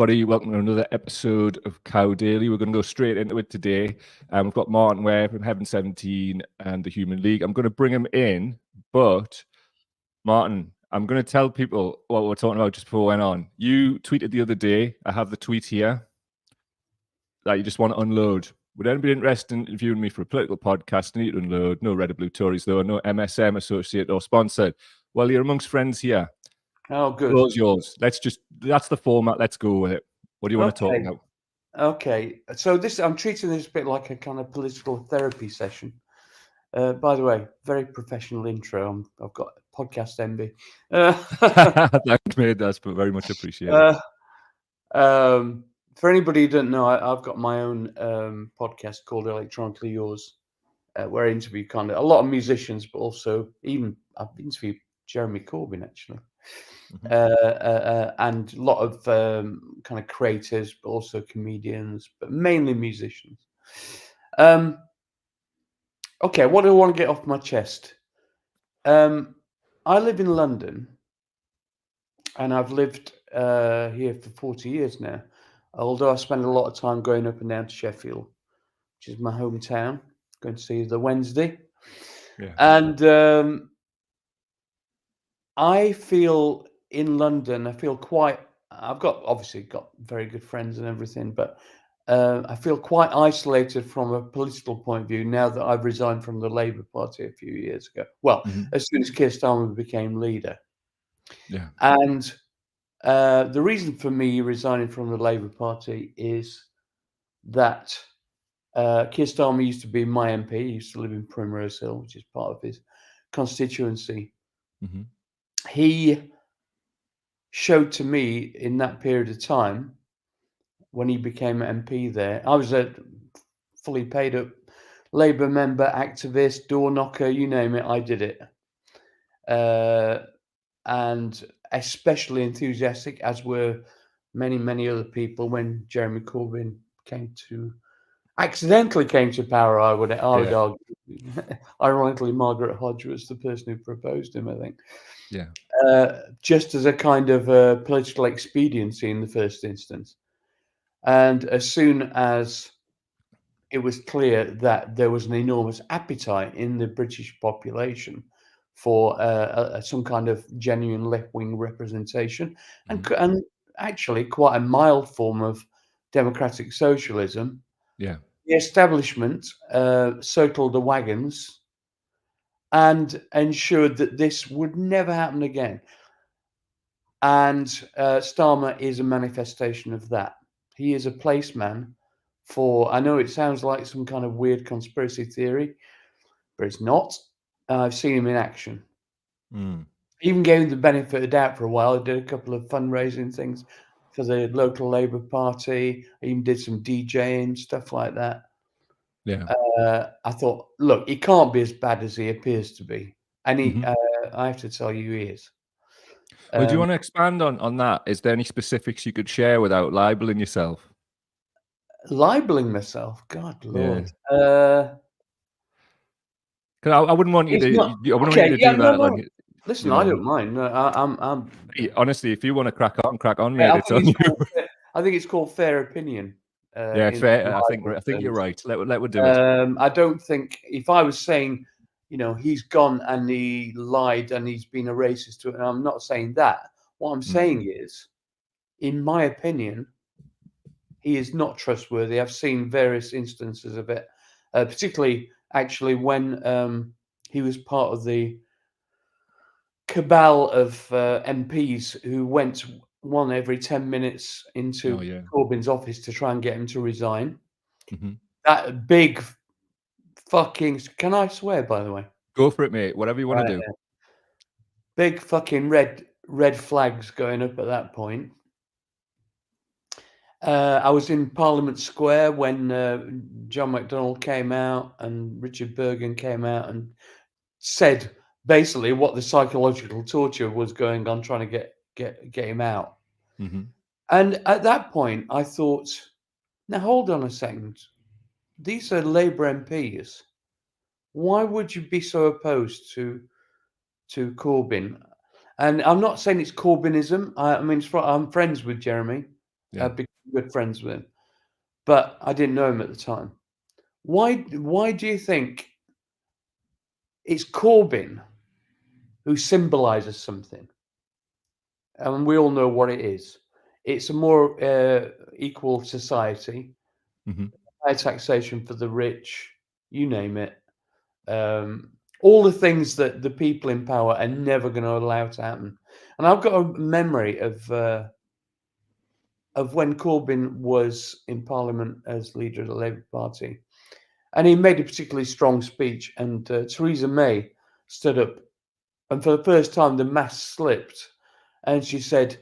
everybody. Welcome to another episode of Cow Daily. We're going to go straight into it today. We've got Martyn Ware from Heaven 17 and the Human League. I'm going to bring him in, but Martyn, I'm going to tell people what we're talking about just before we went on. You tweeted the other day, I have the tweet here, that you just want to unload. Would anybody interested in interviewing me for a political podcast? I need to unload. No red or blue Tories, though. No MSM associate or sponsored. Well, you're amongst friends here. Oh, good. Floor's yours. That's the format. Let's go with it. What do you want to talk about? Okay. So I'm treating this a bit like a kind of political therapy session. By the way, very professional intro. I've got podcast envy. Thanks, mate. That's very much appreciated. For anybody who doesn't know, I've got my own podcast called Electronically Yours, where I interview kind of a lot of musicians, but also I've interviewed Jeremy Corbyn actually. And a lot of kind of creators, but also comedians, but mainly musicians. Okay, what do I want to get off my chest? I live in London, and I've lived here for 40 years now, although I spend a lot of time going up and down to Sheffield, which is my hometown, going to see the Wednesday. Yeah. And I feel in London, I've obviously got very good friends and everything, but I feel quite isolated from a political point of view now that I've resigned from the Labour Party a few years ago. Well, as soon as Keir Starmer became leader. Yeah. And the reason for me resigning from the Labour Party is that Keir Starmer used to be my MP. He used to live in Primrose Hill, which is part of his constituency. Mm-hmm. He showed to me in that period of time when he became MP there. I was a fully paid up Labour member, activist, door knocker, you name it, I did it. And especially enthusiastic, as were many, many other people when Jeremy Corbyn accidentally came to power, I would argue. Ironically, Margaret Hodge was the person who proposed him, I think. Yeah. Just as a kind of political expediency in the first instance. And as soon as it was clear that there was an enormous appetite in the British population for some kind of genuine left-wing representation, and actually quite a mild form of democratic socialism, the establishment circled the wagons and ensured that this would never happen again. And Starmer is a manifestation of that. He is a placeman for, I know it sounds like some kind of weird conspiracy theory, but it's not. I've seen him in action. Even gave him the benefit of the doubt for a while. I did a couple of fundraising things for the local Labour Party. I even did some DJing, stuff like that. Yeah. I thought, look, he can't be as bad as he appears to be. And I have to tell you, he is. Well, do you want to expand on that? Is there any specifics you could share without libeling yourself? Libeling myself? God, Lord. Because I wouldn't want you to. I wouldn't want you to do that. No. Like, listen, I don't mind. I'm. Honestly, if you want to crack on, mate. It's on you. I think it's called fair opinion. Yeah, fair. I think you're right. Let we do it. I don't think if I was saying, he's gone and he lied and he's been a racist to it. And I'm not saying that. What I'm saying is, in my opinion, he is not trustworthy. I've seen various instances of it, particularly actually when he was part of the cabal of MPs who went one every 10 minutes into Corbyn's office to try and get him to resign. That big fucking... Can I swear, by the way? Go for it, mate. Whatever you want to do. Big fucking red flags going up at that point. I was in Parliament Square when John McDonnell came out and Richard Bergen came out and said basically what the psychological torture was going on trying to get him out. And at that point, I thought, now hold on a second. These are Labour MPs. Why would you be so opposed to Corbyn? And I'm not saying it's Corbynism. I'm friends with Jeremy. Yeah. became good friends with him, but I didn't know him at the time. Why do you think it's Corbyn who symbolises something? And we all know what it is. It's a more equal society, higher taxation for the rich, you name it. All the things that the people in power are never going to allow to happen. And I've got a memory of when Corbyn was in Parliament as leader of the Labour Party, and he made a particularly strong speech. And Theresa May stood up, and for the first time, the mask slipped, and she said,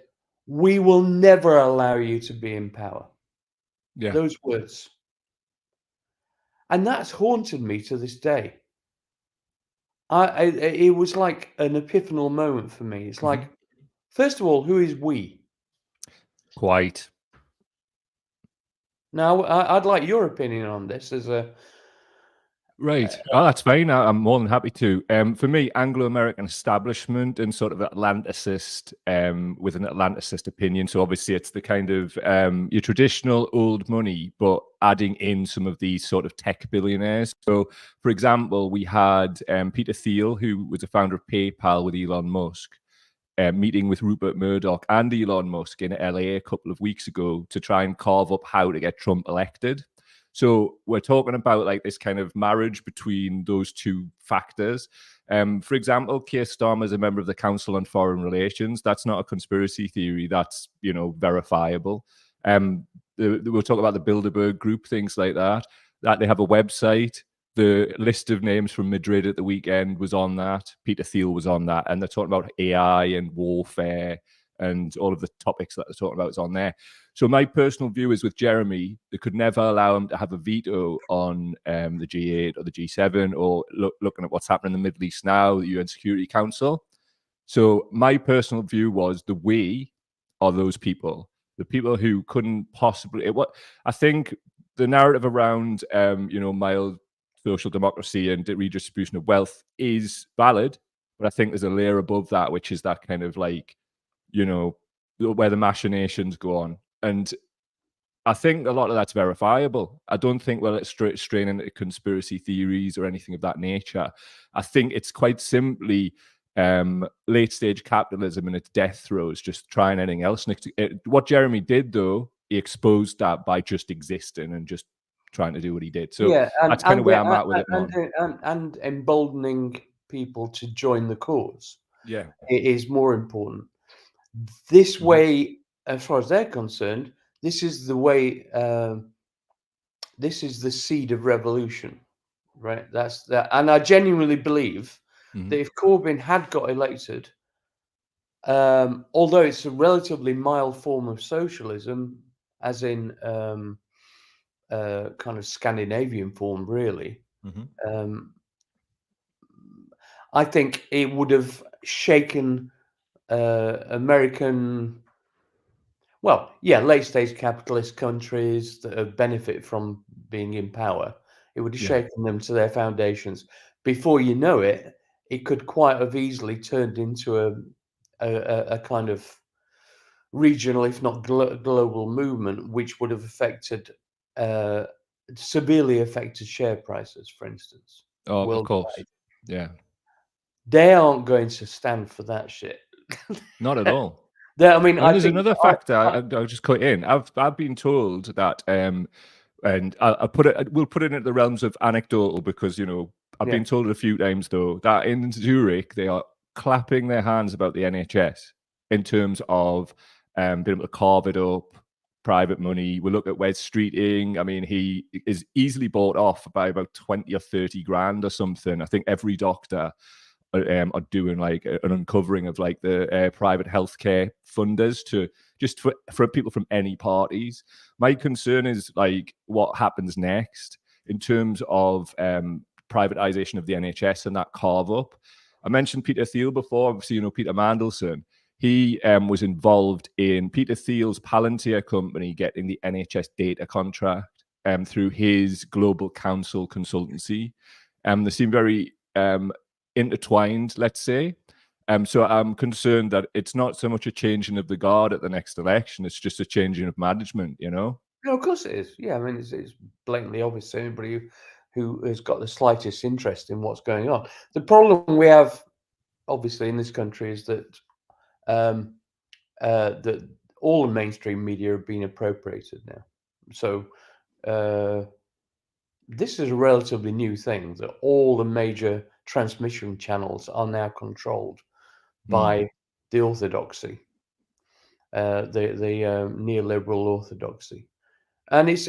"We will never allow you to be in power." Yeah. Those words, and that's haunted me to this day. It was like an epiphanal moment for me. It's like, first of all, who is we? Quite. Now, I'd like your opinion on this as a Right. Oh, that's fine. I'm more than happy to. For me, Anglo-American establishment and sort of Atlanticist, with an Atlanticist opinion. So obviously, it's the kind of your traditional old money, but adding in some of these sort of tech billionaires. So, for example, we had Peter Thiel, who was the founder of PayPal with Elon Musk. Meeting with Rupert Murdoch and Elon Musk in LA a couple of weeks ago to try and carve up how to get Trump elected. So we're talking about like this kind of marriage between those two factors. For example, Keir Starmer is a member of the Council on Foreign Relations. That's not a conspiracy theory. That's, verifiable. We'll talk about the Bilderberg Group, things like that. That they have a website. The list of names from Madrid at the weekend was on that. Peter Thiel was on that. And they're talking about AI and warfare and all of the topics that they're talking about is on there. So my personal view is with Jeremy, they could never allow him to have a veto on the G8 or the G7 or looking at what's happening in the Middle East now, the UN Security Council. So my personal view was the we are those people, the people who couldn't possibly. I think the narrative around mild social democracy and redistribution of wealth is valid, but I think there's a layer above that, which is that kind of like, where the machinations go on. And I think a lot of that's verifiable. I don't think it's straying into conspiracy theories or anything of that nature. I think it's quite simply late stage capitalism and its death throes, just trying anything else. And what Jeremy did, though, he exposed that by just existing and just trying to do what he did. So yeah, that's kind of where I'm at with it, and emboldening people to join the cause. Yeah. It is more important. This way, as far as they're concerned, this is the way. This is the seed of revolution, right? That's that, and I genuinely believe that if Corbyn had got elected, although it's a relatively mild form of socialism, as in kind of Scandinavian form, really. I think it would have shaken American, late stage capitalist countries that have benefited from being in power. It would have shaken them to their foundations. Before you know it, it could quite have easily turned into a kind of regional, if not global movement, which would have severely affected share prices, for instance. Oh, of course. Worldwide. Yeah. They aren't going to stand for that shit. Not at all. I mean, And there's another factor. I'll just cut in. I've been told that, and we'll put it into the realms of anecdotal because I've been told it a few times though that in Zurich they are clapping their hands about the NHS in terms of being able to carve it up, private money. We look at Wes Streeting. I mean, he is easily bought off by about 20 or 30 grand or something. I think every doctor are doing like an uncovering of like the private healthcare funders to just for people from any parties. My concern is like what happens next in terms of privatization of the NHS and that carve up. I mentioned Peter Thiel before. Obviously, Peter Mandelson. He was involved in Peter Thiel's Palantir company getting the NHS data contract through his Global Council consultancy. They seem very intertwined, let's say. So I'm concerned that it's not so much a changing of the guard at the next election; it's just a changing of management. You know. No, of course it is. Yeah, I mean, it's blatantly obvious to anybody who has got the slightest interest in what's going on. The problem we have, obviously, in this country is that um, that all the mainstream media have been appropriated now. So uh, this is a relatively new thing that all the major transmission channels are now controlled by the orthodoxy, the neoliberal orthodoxy, and it's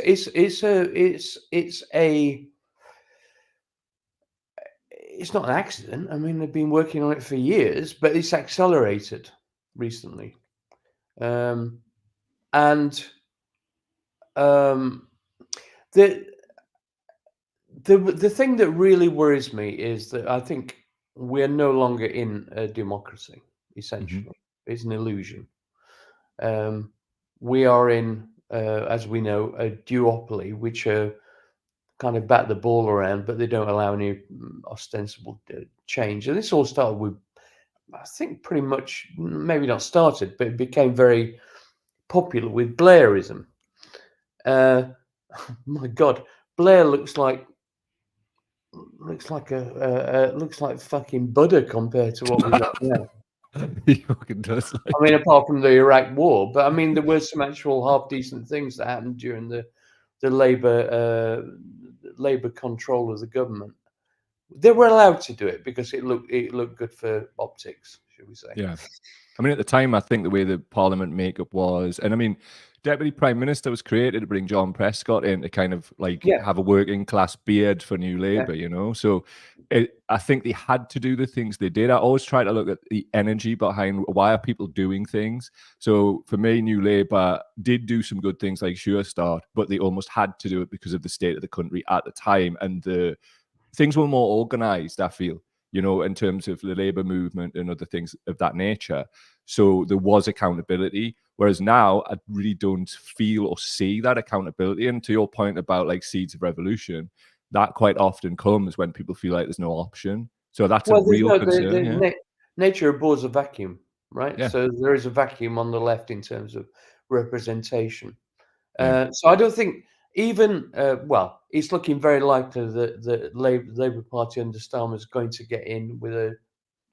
not an accident. I mean, they've been working on it for years, but it's accelerated recently. And um, the the thing that really worries me is that I think we're no longer in a democracy. Essentially, it's an illusion. Um, we are in, as we know, a duopoly, which are kind of bat the ball around, but they don't allow any ostensible change. And this all started with, I think, pretty much maybe not started, but it became very popular with Blairism. My God, Blair looks like looks like fucking Buddha compared to what we got now. He fucking does. Like, I mean, apart from the Iraq War, but I mean, there were some actual half decent things that happened during the Labour control of the government. They were allowed to do it because it looked good for optics, should we say? yeah. I mean, at the time, I think the way the Parliament makeup was, and I mean, Deputy Prime Minister was created to bring John Prescott in to kind of like Yeah, have a working class beard for New yeah. Labour, you know? So I think they had to do the things they did. I always try to look at the energy behind why are people doing things. So for me, New Labour did do some good things like Sure Start, but they almost had to do it because of the state of the country at the time. And the things were more organised, I feel, you know, in terms of the labour movement and other things of that nature. So there was accountability. Whereas now, I really don't feel or see that accountability. And to your point about like seeds of revolution, that quite often comes when people feel like there's no option. So that's a Well, there's real no concern. Yeah. nature abhors a vacuum, right? Yeah. So there is a vacuum on the left in terms of representation. Yeah. So I don't think even well, it's looking very likely that the Labour Party under Starmer is going to get in with a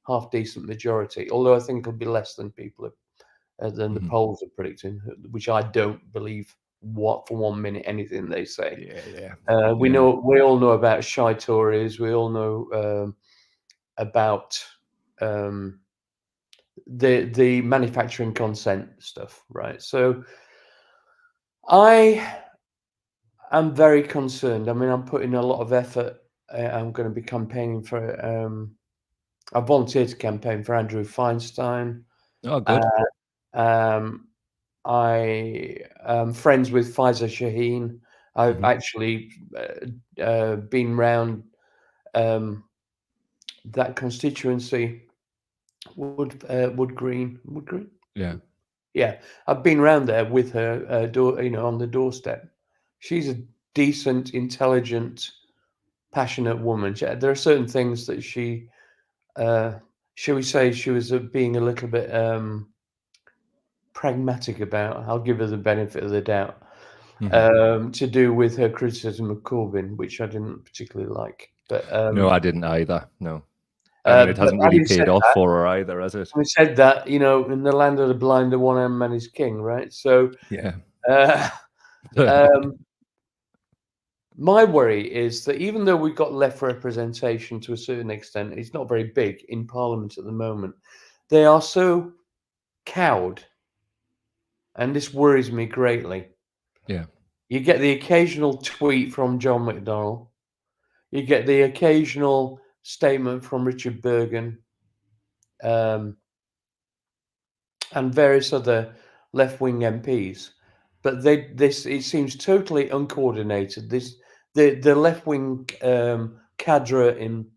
half decent majority. Although I think it'll be less than than the polls are predicting, which I don't believe what for 1 minute anything they say. Yeah. We Yeah. all know about shy Tories. We all know about um, the manufacturing consent stuff, right? So I am very concerned. I mean, I'm putting a lot of effort. I'm going to be campaigning for. I volunteered to campaign for Andrew Feinstein. Oh, good. Um, I am friends with Faiza Shaheen. I've actually been round that constituency, Wood Green. Yeah. Yeah, I've been round there with her, on the doorstep. She's a decent, intelligent, passionate woman. There are certain things that shall we say, she was being a little bit pragmatic about. I'll give her the benefit of the doubt. To do with her criticism of Corbyn, which I didn't particularly like. But No, I didn't either. No. I mean, it hasn't really paid off for her either, has it? having said that, in the land of the blind, the one-armed man is king, right? So, Yeah. uh, um, my worry is that even though we've got left representation to a certain extent, it's not very big in Parliament at the moment. They are so cowed, and this worries me greatly. Yeah. You get the occasional tweet from John McDonnell. You get the occasional statement from Richard Bergen, um, and various other left-wing MPs, but it seems totally uncoordinated. The left-wing cadre in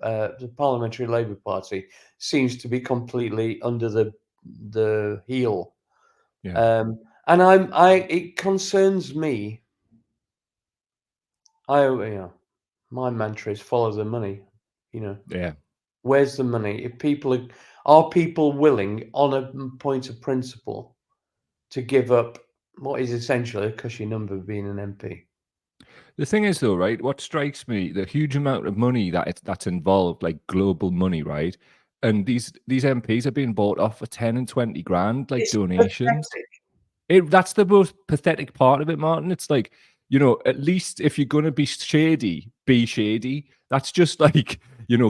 the Parliamentary Labour Party seems to be completely under the heel, Yeah. and it concerns me. My mantra is follow the money. Yeah. Where's the money? If people are, Are people willing, on a point of principle, to give up what is essentially a cushy number of being an MP? The thing is, though, right? What strikes me, the huge amount of money that's involved, like global money, right? And these MPs are being bought off for 10 and 20 grand, like It's donations. pathetic. That's the most pathetic part of it, Martin. It's like, at least if you're gonna be shady. That's just like,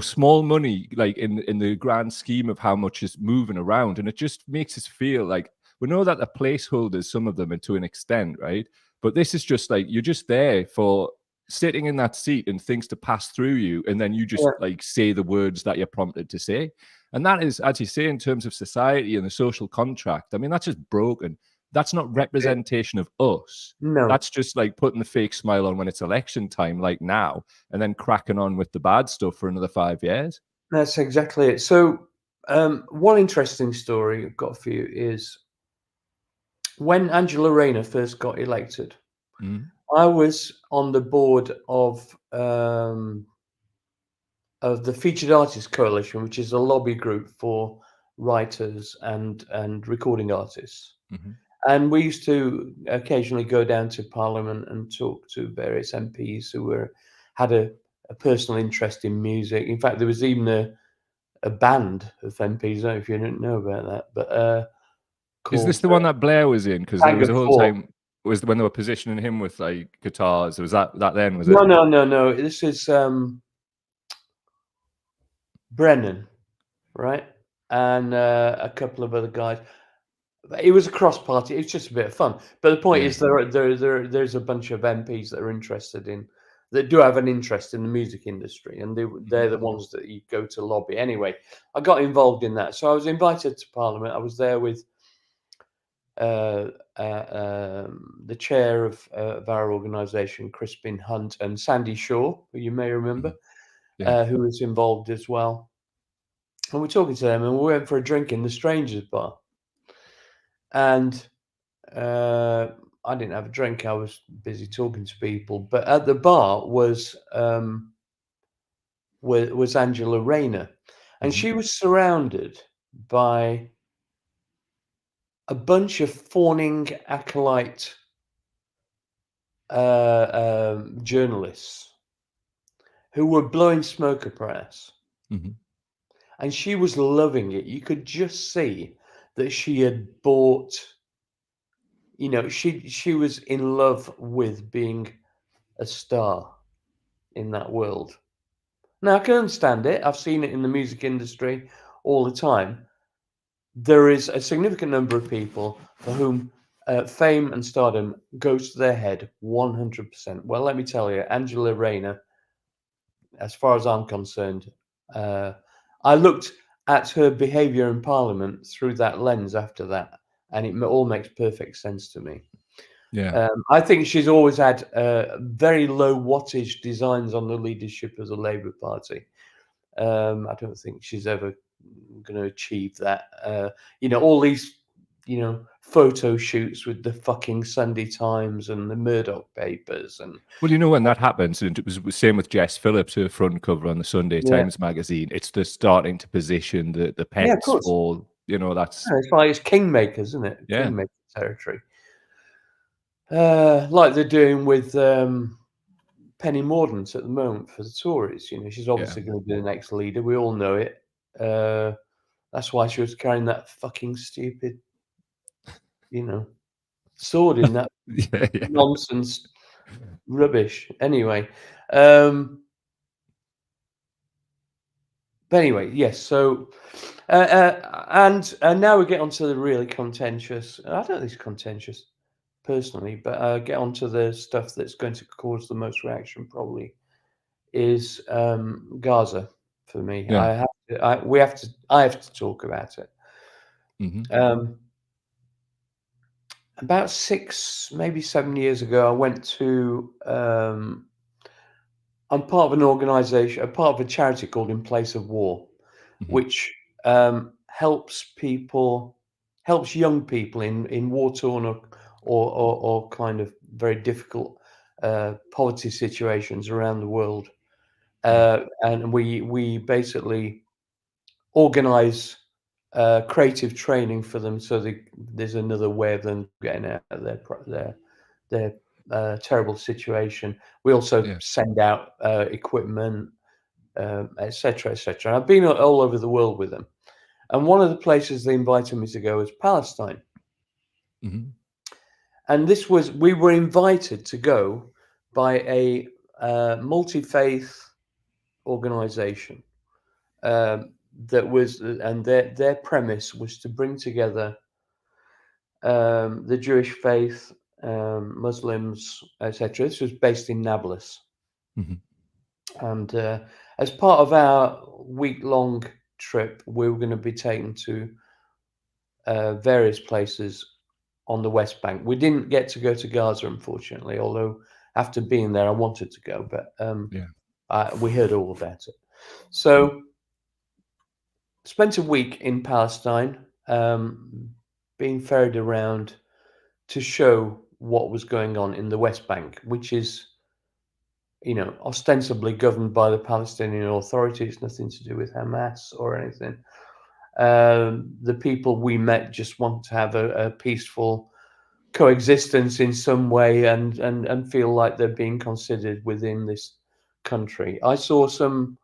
small money, like in the grand scheme of how much is moving around. And it just makes us feel like we know that the placeholders, some of them, and to an extent, right? But this is just like you're just there for sitting in that seat and things to pass through you, and then you just Yeah, like say the words that you're prompted to say. And that is, as you say, in terms of society and the social contract, I mean, that's just broken. That's not yeah. representation of us. No, That's just like putting the fake smile on when it's election time, like now, and then cracking on with the bad stuff for another 5 years. that's exactly it. So, one interesting story I've got for you is when Angela Rayner first got elected, Mm, I was on the board of the Featured Artists Coalition, which is a lobby group for writers and recording artists. mhm. And we used to occasionally go down to Parliament and talk to various MPs who had a personal interest in music. In fact, there was even a band of MPs. I don't know if you didn't know about that, but Is this called the one that Blair was in? Because there Tango was a whole Four. time was when they were positioning him with like guitars. Was that then? Was No, it? no, no, no. This is Brennan, right? And a couple of other guys. It was a cross party. It's just a bit of fun. But the point Yeah. is, there's a bunch of MPs that are interested in that do have an interest in the music industry, and Mhm, they're the ones that you go to lobby. Anyway, I got involved in that, so I was invited to Parliament. I was there with uh, the chair of our organisation, Crispin Hunt, and Sandy Shaw, who you may remember, mhm. Yeah. who was involved as well. And we're talking to them, and we went for a drink in the Strangers Bar. And uh, I didn't have a drink. I was busy talking to people. But at the bar was Angela Rayner, and Mhm, she was surrounded by a bunch of fawning acolyte journalists who were blowing smoke up her ass, mhm. and she was loving it. You could just see that she had bought. She was in love with being a star in that world. Now, I can understand it. I've seen it in the music industry all the time. There is a significant number of people for whom fame and stardom goes to their head 100%. Well, let me tell you, Angela Rayner, as far as I'm concerned, uh, I looked at her behaviour in Parliament through that lens after that, and it all makes perfect sense to me. Yeah. I think she's always had very low wattage designs on the leadership of the Labour Party. I don't think she's ever going to achieve that. All these, photo shoots with the fucking Sunday Times and the Murdoch papers, and Well, when that happens, and it was the same with Jess Phillips, her front cover on the Sunday yeah, Times magazine. It's the starting to position the yeah, of pecs course. for, that's Yeah, it's kingmakers, isn't it? yeah, Kingmaker territory, like they're doing with Penny Mordaunt at the moment for the Tories. She's yeah. obviously going to be the next leader. We all know it. Uh, that's why she was carrying that fucking stupid, sword in that Yeah, yeah. nonsense rubbish. Anyway, um, but anyway, yes. So, and now we get onto the really contentious. I don't think it's contentious personally, but get onto the stuff that's going to cause the most reaction. Probably is Gaza for me. Yeah. I have to talk about it. Mhm, Um, about 6, maybe 7 years ago, I went to. I'm part of an organisation, a part of a charity called In Place of War, mhm, which helps young people in war torn or kind of very difficult poverty situations around the world. mm, And we basically organise. creative training for them, so there's another way of them getting out of their terrible situation. We also Yeah. send out equipment, etc., etc. I've been all over the world with them, and one of the places they invited me to go was Palestine. Hmm. And we were invited to go by a multi-faith organization, that was, and their premise was to bring together the Jewish faith, Muslims, etc. This was based in Nablus, Hmm. and as part of our week-long trip, we were going to be taken to various places on the West Bank. We didn't get to go to Gaza, unfortunately, although after being there, I wanted to go, but Yeah. we heard all about it. Mm. So, spent a week in Palestine, being ferried around to show what was going on in the West Bank, which is, ostensibly governed by the Palestinian Authority. It's nothing to do with Hamas or anything. The people we met just want to have a peaceful coexistence in some way, and feel like they're being considered within this country. I saw some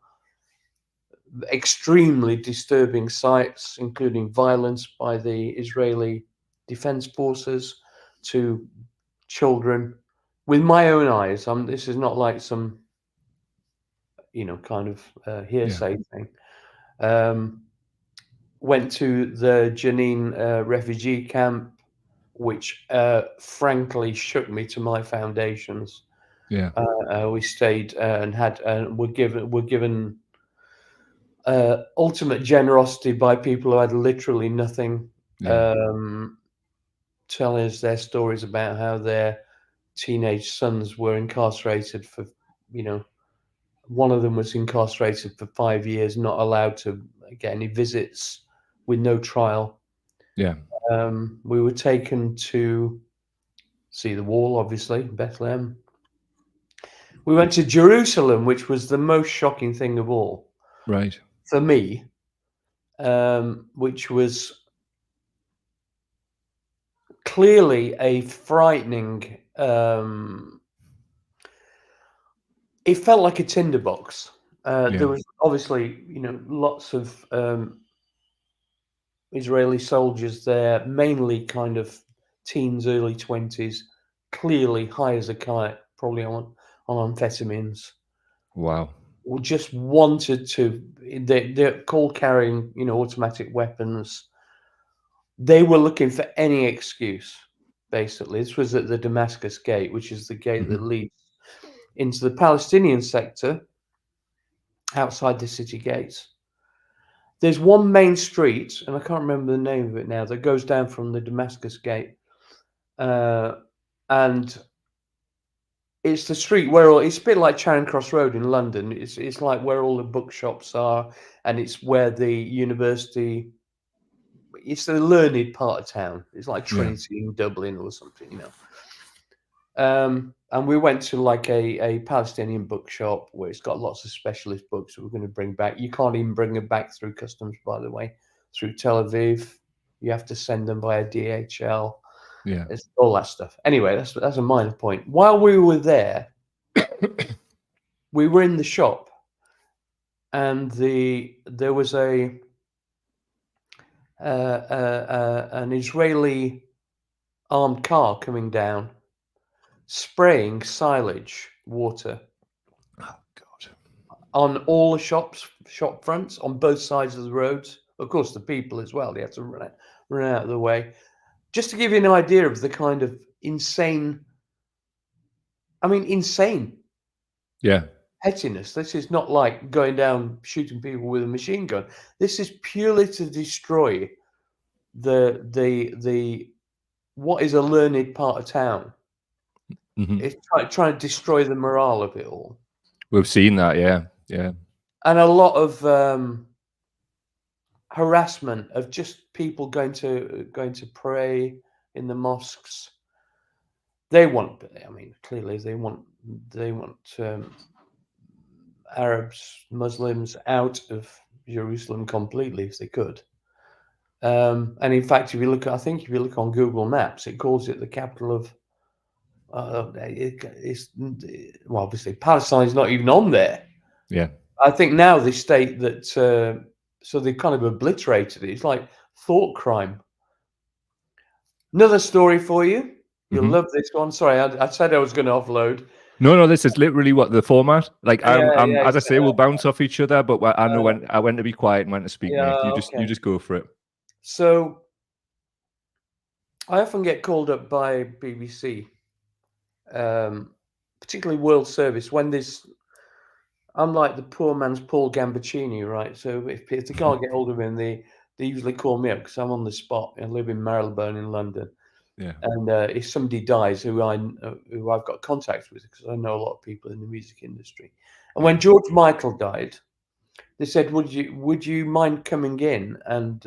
extremely disturbing sights, including violence by the Israeli Defense Forces to children, with my own eyes. This is not like some, kind of Yeah. hearsay thing. Um, Went to the Jenin refugee camp, which frankly shook me to my foundations. Yeah. We stayed and had were given ultimate generosity by people who had literally nothing, Yeah. um, telling us their stories about how their teenage sons were incarcerated for, you know, one of them was incarcerated for 5 years, not allowed to get any visits, with no trial. Yeah. We were taken to see the wall, obviously, Bethlehem. We went to Jerusalem, which was the most shocking thing of all Right. for me, which was clearly a frightening. It felt like a tinderbox. Yeah. There was obviously, lots of Israeli soldiers there, mainly kind of teens, early 20s, clearly high as a kite, probably on amphetamines. Wow. We just wanted to. They're called carrying, automatic weapons. They were looking for any excuse, basically. This was at the Damascus Gate, which is the gate that Hmm. leads into the Palestinian sector outside the city gates. There's one main street, and I can't remember the name of it now, that goes down from the Damascus Gate. And it's the street where it's a bit like Charing Cross Road in London. It's like where all the bookshops are, and it's where the university. It's the learned part of town. It's like Yeah. Trinity in Dublin or something. And we went to like a Palestinian bookshop where it's got lots of specialist books that we're going to bring back. You can't even bring them back through customs, by the way, through Tel Aviv. You have to send them via DHL. Yeah. It's all that stuff. Anyway, that's a minor point. While we were there, we were in the shop, and there was an Israeli armed car coming down, spraying silage water Oh God. on all the shop fronts on both sides of the roads. Of course, the people as well. They had to run out of the way. Just to give you an idea of the kind of insane Yeah. pettiness. This is not like going down shooting people with a machine gun. This is purely to destroy the what is a learned part of town. Hmm. It's trying to destroy the morale of it all, We've seen that. Yeah. Yeah. and a lot of harassment of just people going to pray in the mosques. They want, I mean, clearly they want Arabs, Muslims out of Jerusalem completely if they could. And in fact, if you look, I think if you look on Google Maps, it calls it the capital of. It's well, obviously Palestine is not even on there. Yeah. I think now they state that, so they kind of obliterated it. It's like thought crime. Another story for you. You'll Mhm. love this one. Sorry, I said I was going to offload. No, this is literally what the format. Like, Yeah, as I say, we'll bounce off each other, but I know when to be quiet and when to speak, yeah, mate. You okay. just go for it. So I often get called up by BBC, particularly World Service, when there's. I'm like the poor man's Paul Gambaccini, right? So if they can't get hold of him, they usually call me up because I'm on the spot. I live in Marylebone in London. Yeah. And if somebody dies who I've got contacts with, because I know a lot of people in the music industry, and when George Michael died, they said, "Would you mind coming in and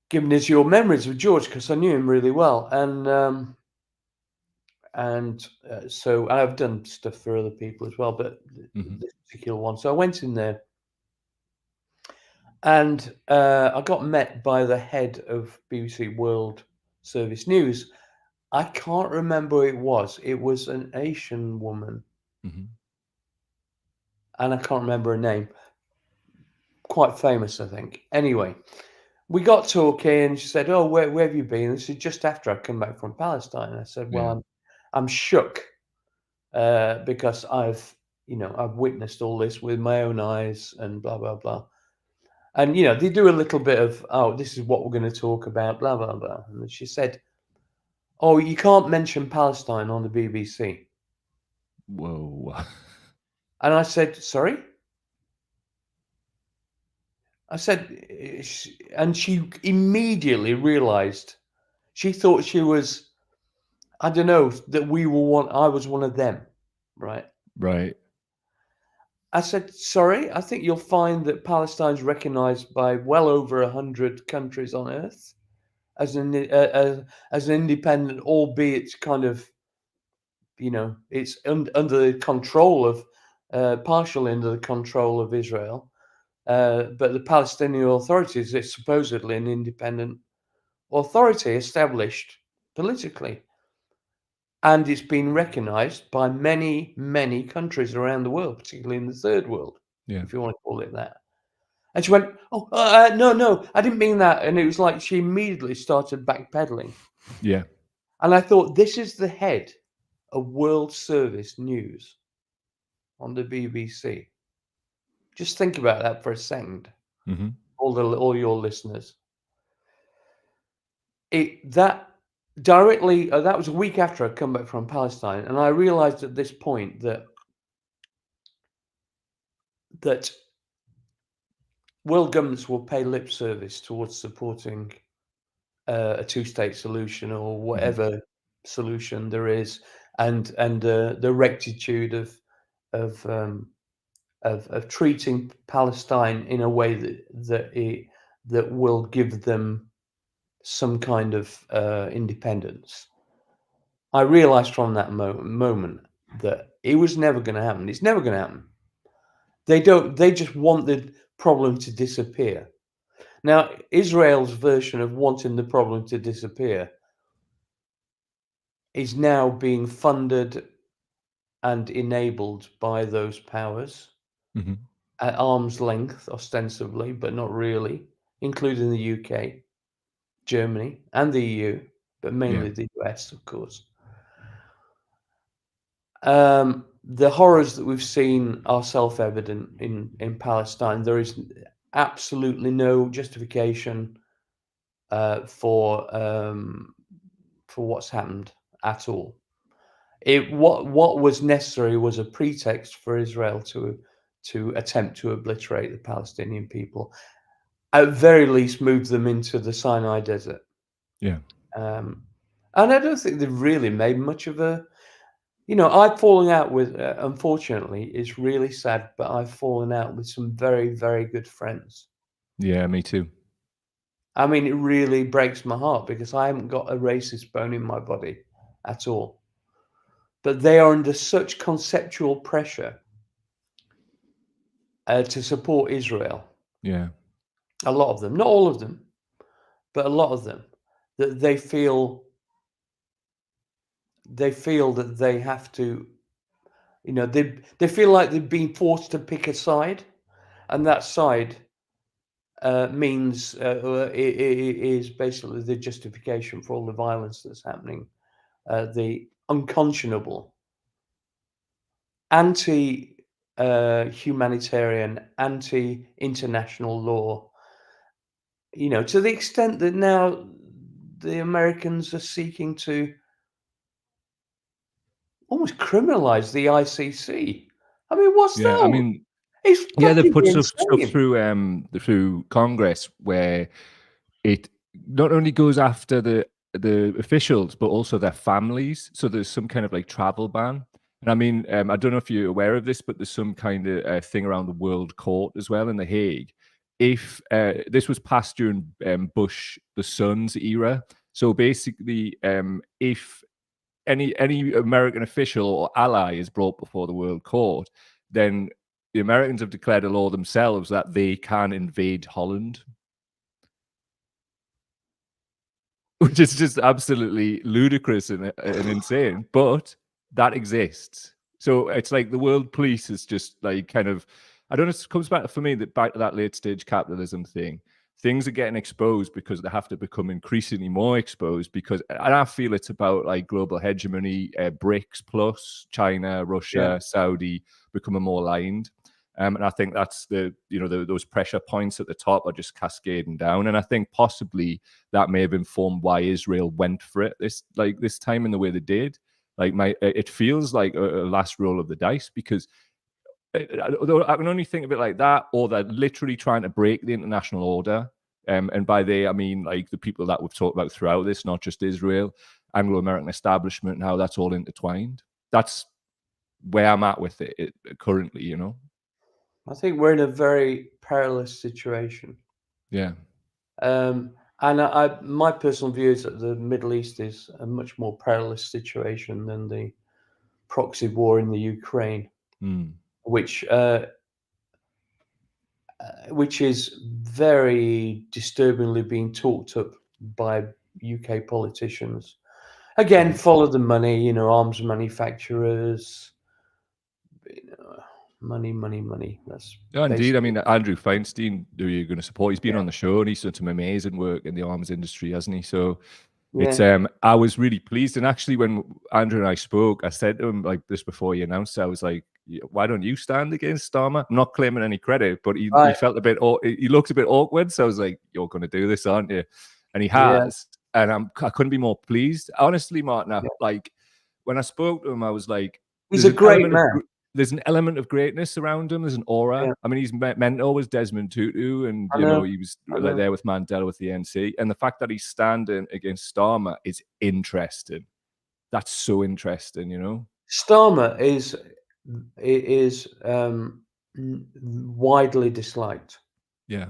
giving us your memories of George?" Because I knew him really well, and so I've done stuff for other people as well, but Mhm. this particular one. So I went in there, and I got met by the head of BBC World Service News. I can't remember who it was. It was an Asian woman, Mhm. and I can't remember her name. Quite famous, I think. Anyway, we got talking, and she said, "Oh, where have you been?" And she said, "Just after I've come back from Palestine." And I said, "Well, Yeah. I'm shook because I've witnessed all this with my own eyes and blah blah blah." And they do a little bit of, "Oh, this is what we're going to talk about," blah blah blah. And she said, "Oh, you can't mention Palestine on the BBC." Whoa. And I said, "Sorry?" I said, and she immediately realized. She thought she was, I don't know, that I was one of them, right? Right. I said, "Sorry, I think you'll find that Palestine's recognized by well over 100 countries on earth as as an independent, albeit kind of, it's under the control of, partially under the control of Israel. But the Palestinian authorities, it's supposedly an independent authority established politically, and it's been recognized by many, many countries around the world, particularly in the third world, Yeah. if you want to call it that." And she went, "Oh, no, I didn't mean that." And it was like she immediately started backpedaling. Yeah. And I thought, this is the head of World Service News on the BBC. Just think about that for a second, Mhm. all your listeners. That directly, that was a week after I'd come back from Palestine, and I realized at this point that world governments will pay lip service towards supporting a two-state solution or Mhm. whatever solution there is, and the rectitude of um, of treating Palestine in a way that will give them some kind of independence. I realized from that moment that it was never going to happen. It's never going to happen. They just want the problem to disappear. Now, Israel's version of wanting the problem to disappear is now being funded and enabled by those powers Mhm. at arm's length, ostensibly, but not really, including the UK, Germany, and the EU, but Yeah. mainly the US, of course. The horrors that we've seen are self-evident in Palestine. There is absolutely no justification for what's happened at all. What was necessary was a pretext for Israel to attempt to obliterate the Palestinian people, at very least move them into the Sinai Desert. Yeah. Um, and I don't think they've really made much of a. I've fallen out with. Unfortunately, it's really sad, but I've fallen out with some very, very good friends. Yeah, me too. I mean, it really breaks my heart because I haven't got a racist bone in my body at all. But they are under such conceptual pressure to support Israel. Yeah. a lot of them, not all of them, but a lot of them, that they feel that they have to, they feel like they've been forced to pick a side, and that side means is basically the justification for all the violence that's happening, the unconscionable, anti humanitarian, anti international law. To the extent that now the Americans are seeking to almost criminalize the ICC. I mean, what's Yeah, that I all? mean, It's yeah, they've fucking put stuff insane. through Congress where it not only goes after the officials but also their families. So there's some kind of like travel ban. And I mean, I don't know if you're aware of this, but there's some kind of thing around the World Court as well in The Hague. If this was passed during Bush the son's era, so basically, if any American official or ally is brought before the World Court, then the Americans have declared a law themselves that they can invade Holland, which is just absolutely ludicrous and insane. But that exists. So it's like the world police is just like kind of, I don't know, it comes back for me that back to that late stage capitalism thing. Things are getting exposed because they have to become increasingly more exposed because, and I feel it's about like global hegemony, BRICS plus China, Yeah. Russia, Saudi becoming more aligned. And I think that's those pressure points at the top are just cascading down. And I think possibly that may have informed why Israel went for it this time in the way they did. Like it feels like a last roll of the dice because although I can only think of it like that, or they're literally trying to break the international order. And by they, I mean like the people that we've talked about throughout this, not just Israel, Anglo-American establishment, and how that's all intertwined. That's where I'm at with it currently, I think we're in a very perilous situation. Yeah. And my personal view is that the Middle East is a much more perilous situation than the proxy war in the Ukraine, Mm. which which is very disturbingly being talked up by UK politicians. Again, Mm. follow the money, arms manufacturers, money, money, money. That's Yeah, indeed. I basically, mean, Andrew Feinstein, who you're going to support, he's been yeah, on the show and he's done some amazing work in the arms industry, hasn't he? So it's yeah, I was really pleased. And actually, when Andrew and I spoke, I said to him like this before he announced it, I was like, why don't you stand against Starmer? I'm not claiming any credit, but he right, felt a bit, he looked a bit awkward. So I was like, you're going to do this, aren't you? And he yeah, has. And I couldn't be more pleased. Honestly, Martin, yeah. like when I spoke to him, I was like, He's there's a an great element of man. there's an element of greatness around him. There's an aura. Yeah, I mean, his mentor was Desmond Tutu, and I know, he was I know. there with Mandela with the NC. And the fact that he's standing against Starmer is interesting. That's so interesting. Starmer is widely disliked Yeah.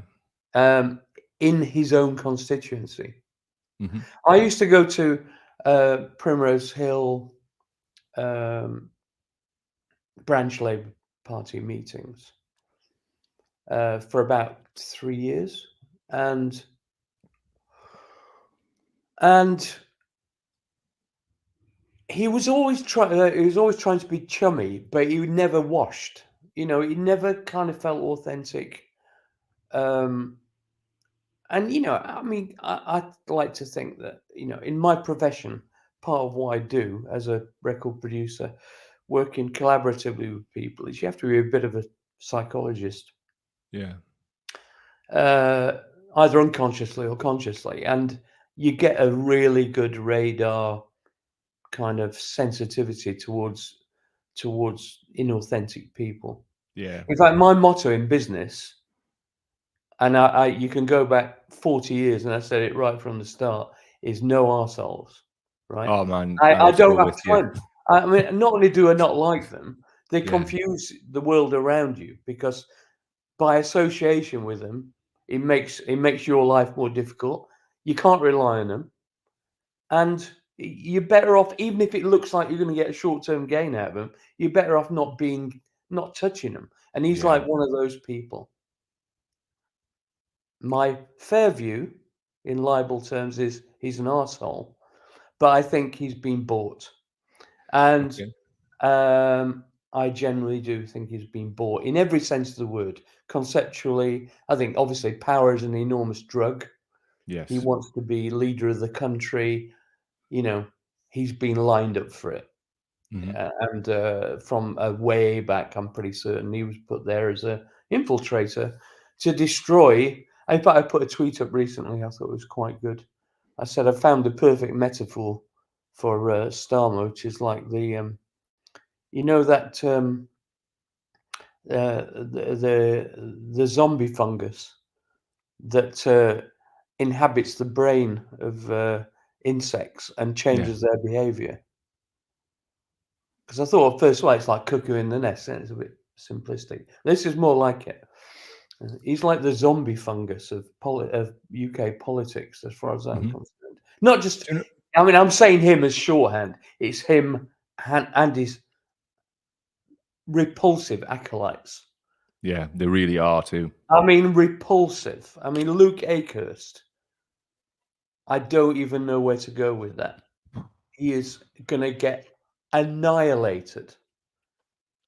um, in his own constituency. Hmm. I used to go to Primrose Hill um, branch Labour Party meetings for about 3 years, and and he was always trying to be chummy, but he never washed. He never kind of felt authentic. Um, and I mean, I'd like to think that in my profession, part of what I do as a record producer, working collaboratively with people, is you have to be a bit of a psychologist, Yeah. uh, either unconsciously or consciously, and you get a really good radar kind of sensitivity towards inauthentic people. Yeah. In fact, my motto in business, and you can go back 40 years, and I said it right from the start, is no arseholes, right? Oh man, I I'm don't so have with you. time. I mean, not only do I not like them, they Yeah. confuse the world around you because by association with them, it makes your life more difficult. You can't rely on them, and you're better off, even if it looks like you're going to get a short-term gain out of them. You're better off not touching them. And he's Yeah. like one of those people. My fair view, in libel terms, is he's an arsehole, but I think he's been bought. And Okay. I generally do think he's been bought in every sense of the word. Conceptually, I think obviously power is an enormous drug. He Yes. wants to be leader of the country. You know, he's been lined up for it. Hmm. And from way back, I'm pretty certain he was put there as a infiltrator to destroy. In fact, I put a tweet up recently. I thought it was quite good. I said I found the perfect metaphor for Starmer, which is like the you know that the zombie fungus that inhabits the brain of insects and Yeah. changes their behaviour. Because I thought, first of all, it's like cuckoo in the nest, and it's a bit simplistic. This is more like it. He's like the zombie fungus of UK politics, as far as I'm Hmm. concerned. Not just, I mean, I'm saying him as shorthand. It's him and his repulsive acolytes. Yeah, they really are too. I mean, repulsive. I mean, Luke Akehurst. I don't even know where to go with that. He is going to get annihilated.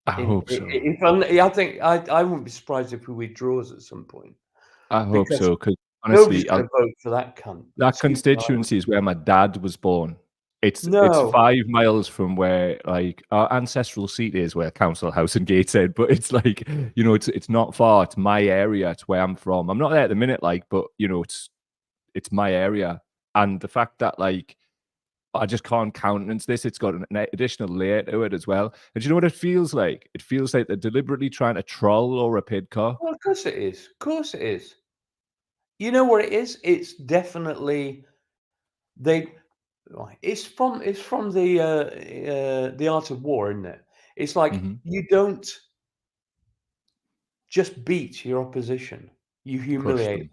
I hope so. I think I wouldn't be surprised if he withdraws at some point I hope because so, because nobody's honestly, going to vote for that cunt. that Excuse my language. constituency is where my dad was born. It's No, 5 miles from where, like, our ancestral seat is, where Council House and Gateshead, but it's like, it's not far. It's my area. It's where I'm from. I'm not there at the minute, like, but it's my area. And the fact that, like, I just can't countenance this. It's got an additional layer to it as well. And do you know what it feels like? It feels like they're deliberately trying to troll or a Pidcock. well, of course it is. Of course it is. You know what it is? It's definitely they. Right, it's from the art of war, isn't it? It's like Hmm. you don't just beat your opposition; you Crush humiliate. them.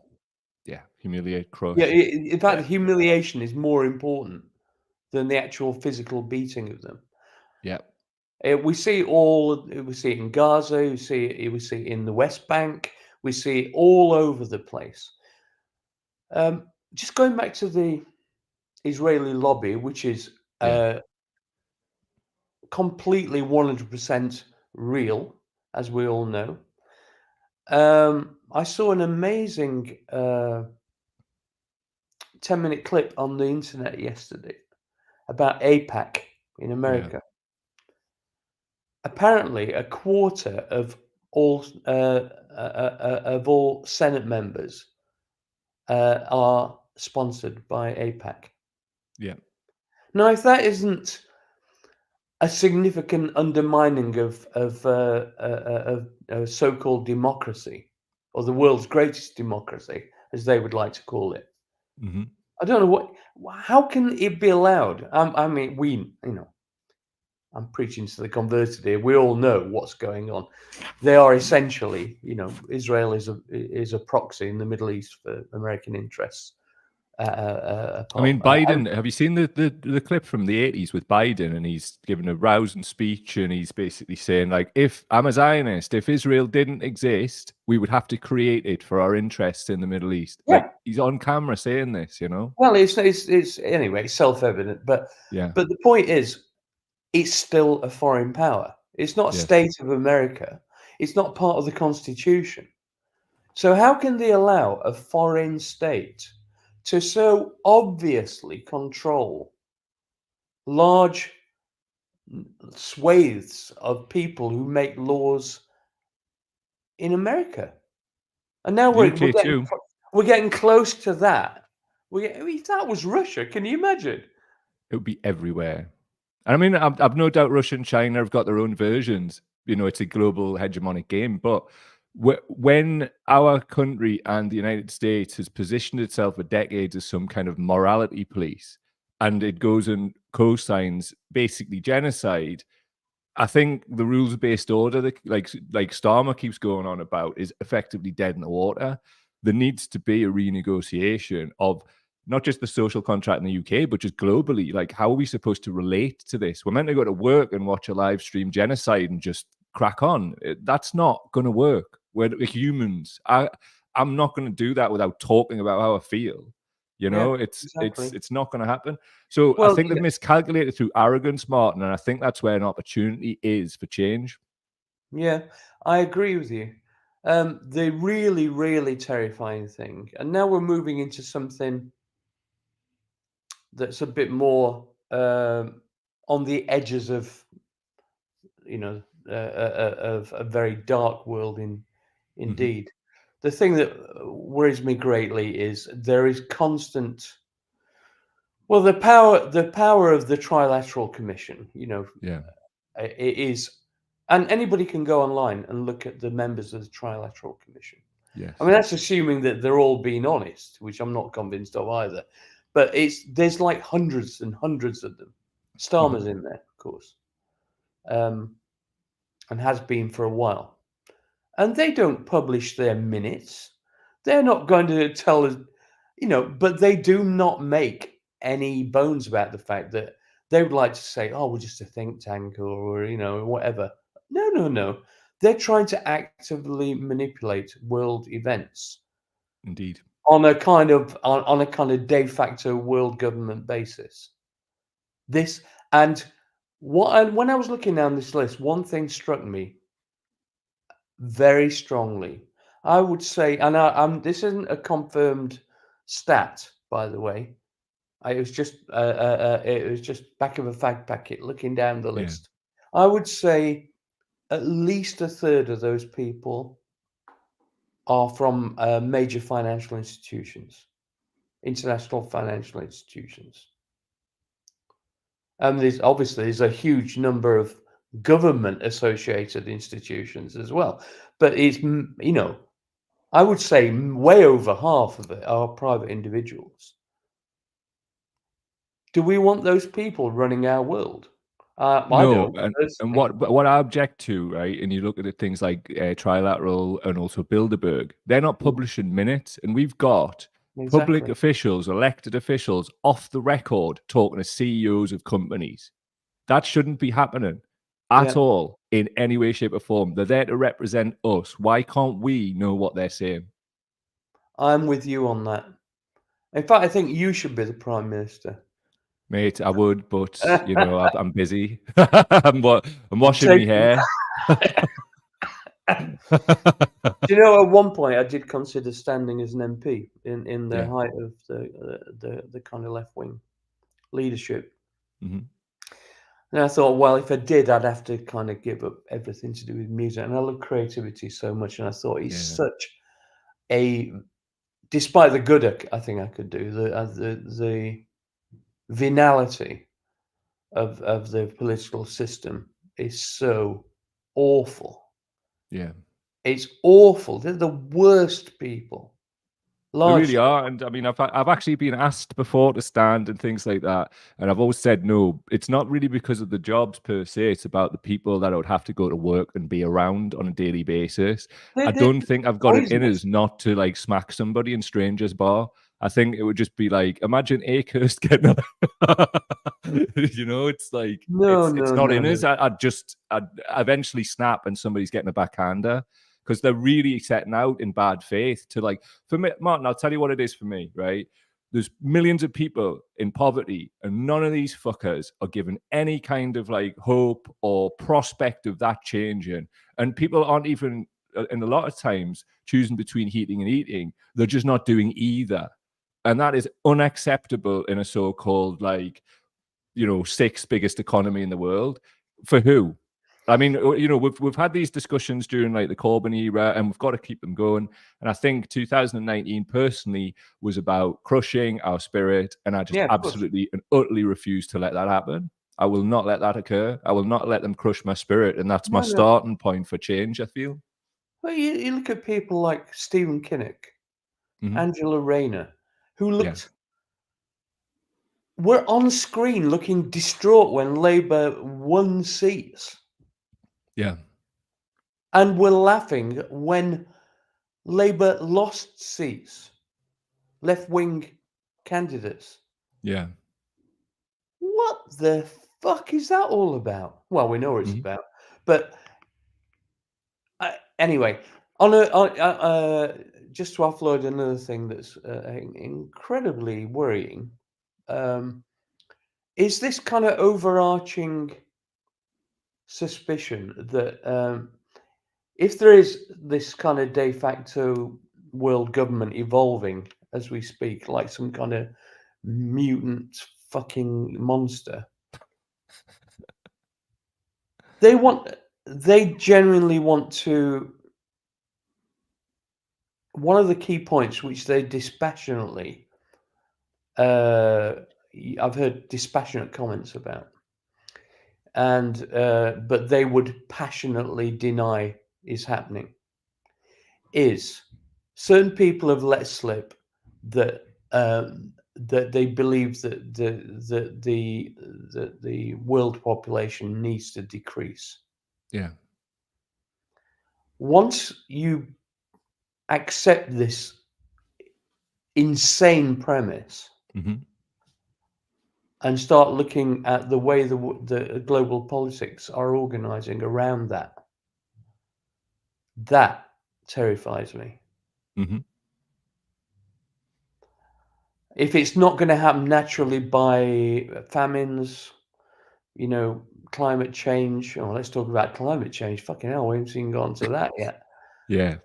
Yeah. Humiliate, Yeah, crush. in fact, Yeah. humiliation is more important than the actual physical beating of them. Yeah. We see it in Gaza, we see it in the West Bank, we see it all over the place. Just going back to the Israeli lobby, which is Yeah. completely 100% real, as we all know. I saw an amazing 10-minute clip on the internet yesterday about APAC in Yeah. America. Apparently, a quarter of all Senate members are sponsored by APAC. Yeah. Now, if that isn't a significant undermining of so-called democracy, or the world's greatest democracy, as they would like to call it, Hmm. I don't know how can it be allowed? I mean, I'm preaching to the converted here. We all know what's going on. They are essentially, Israel is a proxy in the Middle East for American interests. I mean, Biden, have you seen the clip from the 80s with Biden? And he's giving a rousing speech and he's basically saying, like, if I'm a Zionist, if Israel didn't exist, we would have to create it for our interests in the Middle East. Yeah. Like, he's on camera saying this, you know? Well, it's anyway, it's self-evident, but Yeah. the point is, it's still a foreign power. It's not a Yes. state of America. It's not part of the Constitution. So how can they allow a foreign state to so obviously control large swathes of people who make laws in America? And now The UK too. we're getting close to that. If that was Russia, can you imagine? It would be everywhere. I mean, I've no doubt Russia and China have got their own versions. It's a global hegemonic game. But when our country and the United States has positioned itself for decades as some kind of morality police, and it goes and co-signs basically genocide, I think the rules-based order that like Starmer keeps going on about is effectively dead in the water. There needs to be a renegotiation of not just the social contract in the UK, but just globally. Like, how are we supposed to relate to this? We're meant to go to work and watch a live stream genocide and just crack on. That's not going to work. We're humans. I'm not going to do that without talking about how I feel. You Yeah, know, exactly. it's not going to happen. So I Well, think they've miscalculated through arrogance, Martin, and I think that's where an opportunity is for change. yeah, I agree with you. The really, really terrifying thing, and now we're moving into something that's a bit more on the edges of, you know, of a very dark world Hmm. indeed. The thing that worries me greatly is there is constant. Well, the power of the Trilateral Commission, Yeah. it is, and anybody can go online and look at the members of the Trilateral Commission. I Yes. mean, that's assuming that they're all being honest, which I'm not convinced of either. But there's like hundreds and hundreds of them. Hmm. Starmer's in there, of course, um, and has been for a while. And they don't publish their minutes. They're not going to tell us, but they do not make any bones about the fact that they would like to say, "Oh, we're just a think tank," or whatever. No, no, no. They're trying to actively manipulate world events Indeed. on a kind of de facto world government basis. This and when I was looking down this list, one thing struck me very strongly. I would say, and this isn't a confirmed stat, by the way. It was just back of a fact packet looking down the Yeah. list. I would say at least a third of those people are from major financial institutions, international financial institutions. There's a huge number of government associated institutions as well, but I would say way over half of it are private individuals. Do we want those people running our world? I No, don't and personally. what I object to, right? And you look at the things like Trilateral and also Bilderberg, they're not Mm, publishing minutes, and we've got public exactly. officials, elected officials, off the record talking to CEOs of companies. That shouldn't be happening at Yeah, all in any way, shape, or form. They're there to represent us. Why can't we know what they're saying? I'm with you on that. In fact, I think you should be the prime minister. Mate, I would, but I'm busy. I'm washing my Take. hair. Do you know, at one point I did consider standing as an MP in the Yeah. height of the kind of left wing leadership. Hmm. And I thought, well, if I did, I'd have to kind of give up everything to do with music. And I love creativity so much. And I thought he's Yeah. such a, despite the good I think I could do, the venality of the political system is so awful. Yeah. It's awful. They're the worst people, They really largely. are, and I mean, I've actually been asked before to stand and things like that, and I've always said no. It's not really because of the jobs per se; it's about the people that I would have to go to work and be around on a daily basis. I They're don't think I've got it in us poisonous. not to like smack somebody in strangers bar. I think it would just be like imagine Akehurst getting, it's like No, it's no, not no, in no. us. I'd eventually snap and somebody's getting a backhander because they're really setting out in bad faith to like for me, Martin, I'll tell you what it is for me, right? There's millions of people in poverty, and none of these fuckers are given any kind of like hope or prospect of that changing. And people aren't even, in a lot of times, choosing between heating and eating. They're just not doing either. And that is unacceptable in a so called like sixth biggest economy in the world. For who? I mean, we've had these discussions during like the Corbyn era, and we've got to keep them going. And I think 2019 personally was about crushing our spirit, and I just Yeah, of course. absolutely and utterly refuse to let that happen. I will not let that occur. I will not let them crush my spirit, and that's my No, no. starting point for change. I feel. Well, you look at people like Stephen Kinnock, Hmm. Angela Rayner, who Yeah, were on screen looking distraught when Labour won seats, yeah, and were laughing when Labour lost seats, left-wing candidates. yeah. What the fuck is that all about? Well, we know what it's Hmm. about, but anyway, on a just to offload another thing that's incredibly worrying, is this kind of overarching suspicion that if there is this kind of de facto world government evolving as we speak, like some kind of mutant fucking monster, they genuinely want to. One of the key points which they dispassionately, I've heard dispassionate comments about, and but they would passionately deny is happening, is certain people have let slip that that they believe that the world population needs to decrease. Yeah. Once you accept this insane premise Hmm. and start looking at the way the global politics are organizing around that, that terrifies me. Hmm. If it's not going to happen naturally by famines, climate change. Oh, let's talk about climate change. Fucking hell, we haven't even gone to that yet. Yeah.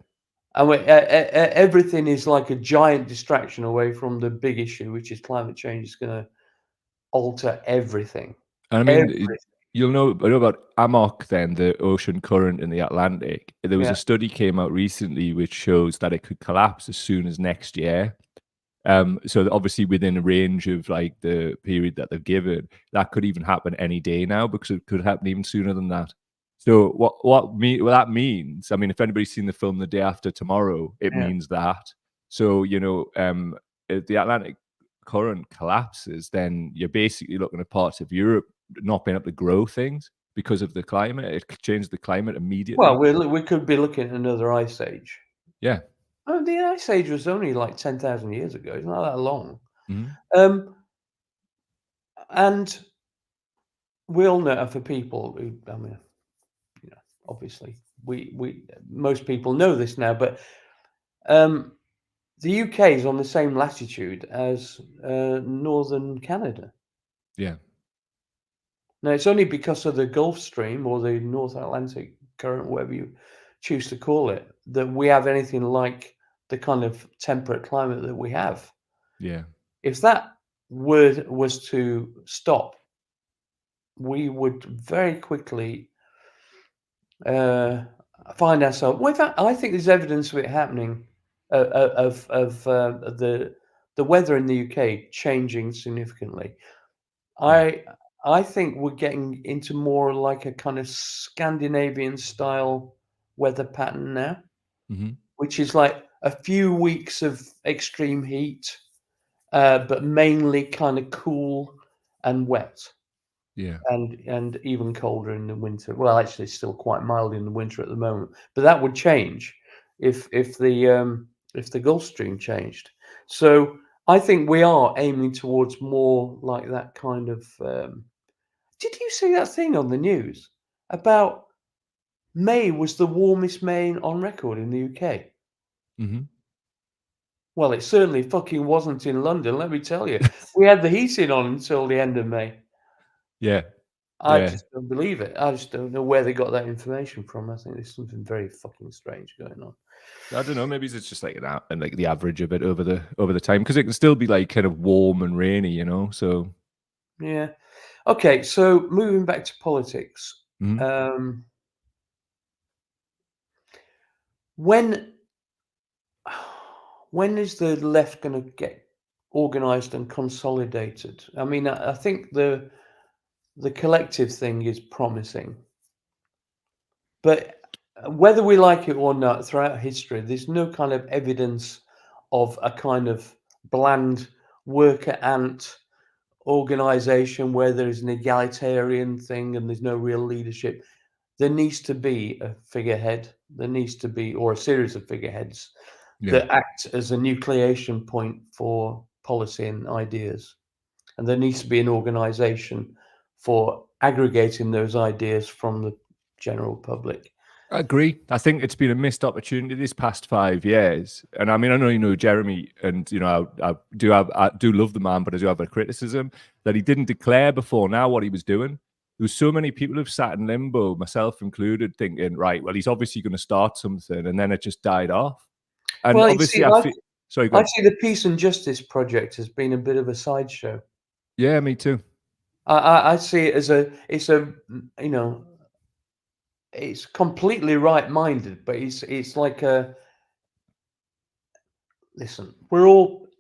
And everything is like a giant distraction away from the big issue, which is climate change is going to alter everything. And I mean, Everything. I know about AMOC then, the ocean current in the Atlantic. There was Yeah. a study came out recently which shows that it could collapse as soon as next year. So that obviously within a range of like the period that they've given, that could even happen any day now because it could happen even sooner than that. So what that means, I mean, if anybody's seen the film The Day After Tomorrow, it Yeah. means that. So, if the Atlantic current collapses, then you're basically looking at parts of Europe not being able to grow things because of the climate. It could change the climate immediately. Well, we could be looking at another ice age. Yeah. Oh, the ice age was only like 10,000 years ago. It's not that long. Mhm. And we all know for people who, I mean, obviously we most people know this now, but the UK is on the same latitude as northern Canada. Yeah. Now, it's only because of the Gulf Stream or the North Atlantic current, whatever you choose to call it, that we have anything like the kind of temperate climate that we have. Yeah. If that was to stop, we would very quickly find ourselves. Well, in fact, I think there's evidence of it happening, of the weather in the UK changing significantly. Yeah. I think we're getting into more like a kind of Scandinavian style weather pattern now, Mhm. which is like a few weeks of extreme heat, but mainly kind of cool and wet, Yeah. and even colder in the winter. Well, actually, it's still quite mild in the winter at the moment, but that would change if the Gulf Stream changed. So I think we are aiming towards more like that kind of. Did you see that thing on the news about May was the warmest May on record in the UK? Mhm. Well, it certainly fucking wasn't in London, let me tell you. We had the heating on until the end of May. Yeah. I Yeah. just don't believe it. I just don't know where they got that information from. I think there's something very fucking strange going on. I don't know. Maybe it's just like and like the average of it over the time because it can still be like kind of warm and rainy, So Yeah. Okay, so moving back to politics. mhm. Um, when when is the left going to get organized and consolidated? I mean, I think the collective thing is promising, but whether we like it or not, throughout history, there's no kind of evidence of a kind of bland worker ant organization where there's an egalitarian thing and there's no real leadership. There needs to be a figurehead. There needs to be, or a series of figureheads Yeah. that act as a nucleation point for policy and ideas. And there needs to be an organization for aggregating those ideas from the general public. I agree. I think it's been a missed opportunity this past 5 years. And I mean, I know you know Jeremy, and you know I do love the man, but I do have a criticism that he didn't declare before now what he was doing. There was so many people who've sat in limbo, myself included, thinking, right, well, he's obviously going to start something, and then it just died off. And Well, you see, obviously, I feel sorry, go I on. see the Peace and Justice Project has been a bit of a sideshow. Yeah, me too. I see it as it's a you know it's completely right-minded, but it's like a listen.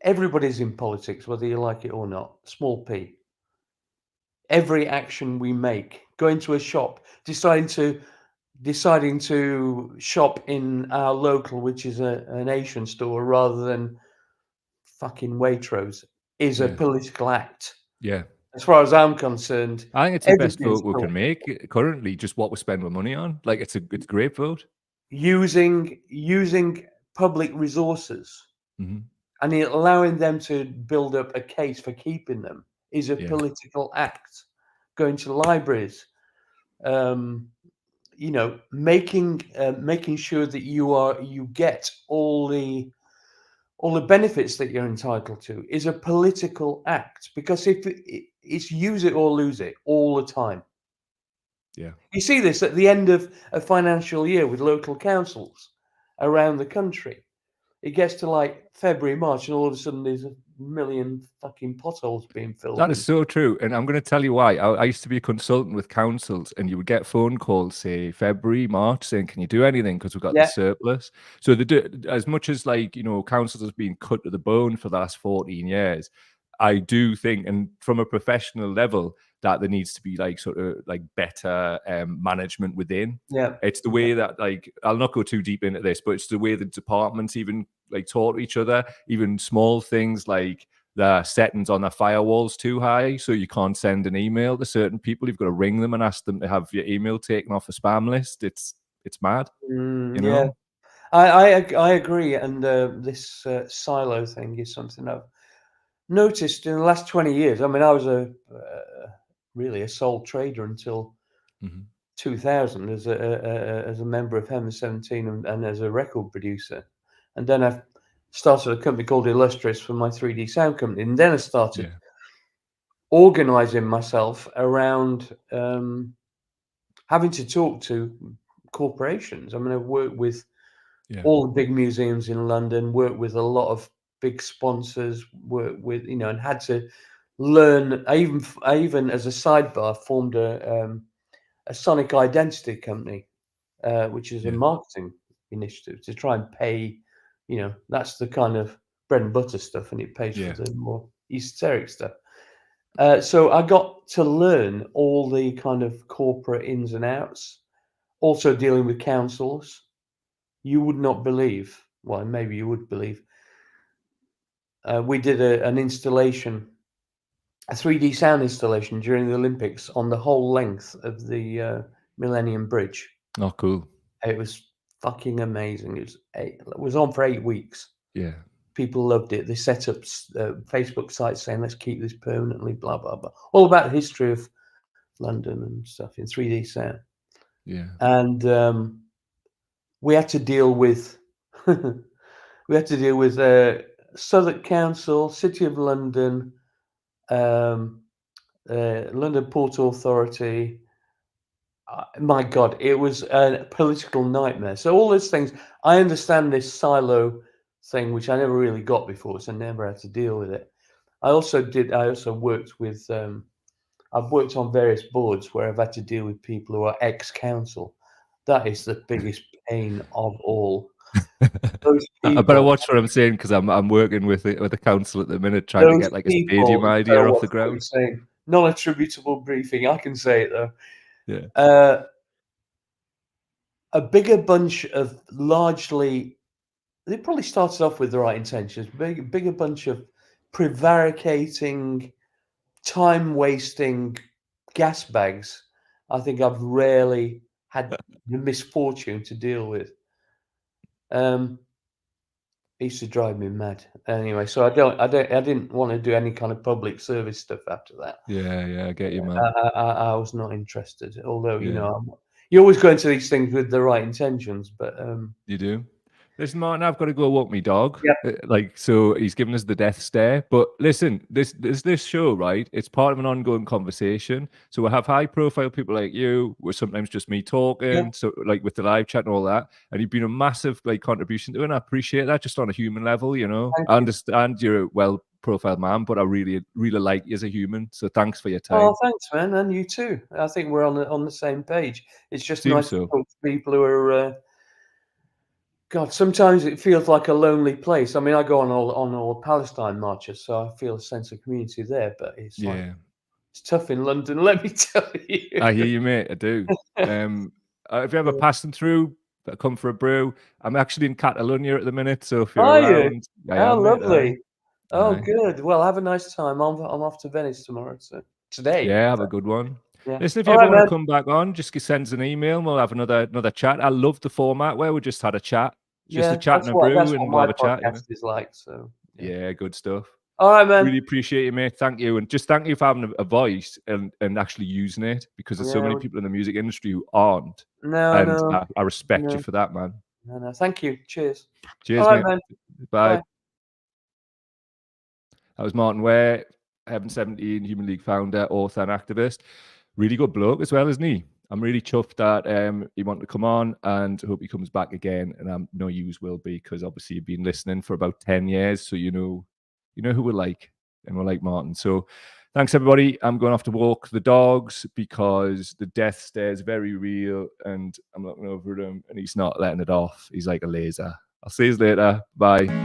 Everybody's in politics, whether you like it or not. Small p. Every action we make, going to a shop, deciding to shop in our local, which is an Asian store, rather than fucking Waitrose, is a Yeah, political act. yeah. As far as I'm concerned, I think it's the best everything's vote we can make currently. Just what we spend our money on. Like it's a great vote. using public resources Hmm. and allowing them to build up a case for keeping them is a Yeah, political act. Going to libraries, um, making sure that you get all the benefits that you're entitled to is a political act, because if it's use it or lose it all the time. yeah. You see this at the end of a financial year with local councils around the country. It gets to like February, March, and all of a sudden there's a million fucking potholes being filled That is in. so true. And I'm going to tell you why. I used to be a consultant with councils, and you would get phone calls, say February, March, saying, "Can you do anything? Because we've got Yeah, this surplus." So they do, as much as like, you know, councils has been cut to the bone for the last 14 years. I do think, and from a professional level, that there needs to be like sort of like better management within. yeah, It's the yeah. way that like I'll not go too deep into this, but it's the way the departments even like talk to each other, even small things like the settings on their firewalls too high, so you can't send an email to certain people. You've got to ring them and ask them to have your email taken off a spam list. It's mad, you Yeah. know. I agree, and this silo thing is something I've noticed in the last 20 years. I mean, I was really a sole trader until Hmm. 2000 as a member of Heaven 17 and as a record producer, and then I started a company called Illustrious for my 3D sound company, and then I started Yeah, organizing myself around having to talk to corporations. I mean, I've worked with yeah, all the big museums in London, worked with a lot of big sponsors, worked with, and had to learn. I even as a sidebar formed a sonic identity company, which is a yeah, marketing initiative to try and pay. That's the kind of bread and butter stuff, and it pays for yeah, the more esoteric stuff. So I got to learn all the kind of corporate ins and outs, also dealing with councils. You would not believe, well, maybe you would believe, we did an installation, a 3D sound installation during the Olympics on the whole length of the Millennium Bridge. oh cool, It was fucking amazing. It was on for 8 weeks. yeah, People loved it. They set up Facebook sites saying, let's keep this permanently, blah, blah, blah. All about the history of London and stuff in 3D sound. yeah, And we had to deal with Southwark Council, City of London, um, London Port Authority. My God, it was a political nightmare. So all those things, I understand this silo thing, which I never really got before, so I never had to deal with it. I also worked with. I've worked on various boards where I've had to deal with people who are ex-council. That is the biggest pain of all. Those I better people, watch what I'm saying because I'm working with the council at the minute trying to those get like a stadium people, you better idea off watch the what you're ground. saying. Non-attributable briefing. I can say it though. Yeah, Uh, a bigger bunch of largely, they probably started off with the right intentions. Bigger bunch of prevaricating, time-wasting gas bags. I think I've rarely had the misfortune to deal with. Um, it used to drive me mad. Anyway, so I didn't want to do any kind of public service stuff after that. yeah, yeah. I get you, I, man. I, I I was not interested. Although Yeah, You always go into these things with the right intentions, but You do. Listen, Martin, I've got to go walk my dog. yeah, Like, so he's given us the death stare. But listen, this show, right? It's part of an ongoing conversation. So we'll have high profile people like you, we're sometimes just me yeah, talking. So like with the live chat and all that. And you've been a massive like contribution to it. And I appreciate that just on a human level, you know. thank I you. understand you're a well profiled man, but I really, really like you as a human. So thanks for your Oh, time. thanks, man, and you too. I think we're on the same page. It's just Seems nice to so. talk to people who are. God, sometimes it feels like a lonely place. I mean, I go on all Palestine marches, so I feel a sense of community there. But it's like Yeah. it's tough in London, let me tell you. I hear you, mate. I do. If you're ever passing through, come for a brew. I'm actually in Catalonia at the minute, so if you're Are you? around, I Oh, am, mate. Aye, lovely. Oh, aye. good. Well, have a nice time. I'm off to Venice tomorrow, so today. Yeah, have So, a good one. yeah. Listen, if you All ever right, want to man. come back on, just send us an email and we'll have another chat. I love the format where we just had a chat, just a Yeah, chat and a that's brew, what and we'll my have a chat. You know. podcast is like. So, yeah. Yeah, good stuff. All right, man. Really appreciate you, mate. Thank you, and just thank you for having a voice and actually using it because there's so Yeah. many people in the music industry who aren't, No, and no, I respect you no, for that, man. no, no. Thank you. Cheers. All Cheers, right, mate. man. Bye. Bye. That was Martyn Ware, Heaven 17, Human League founder, author, and activist. Really good bloke as well, isn't he? I'm really chuffed that he wanted to come on and hope he comes back again. And I know you will be because obviously you've been listening for about 10 years. So you know who we're like, and we're like Martyn. So thanks, everybody. I'm going off to walk the dogs because the death stare is very real and I'm looking over at him and he's not letting it off. He's like a laser. I'll see you later. Bye.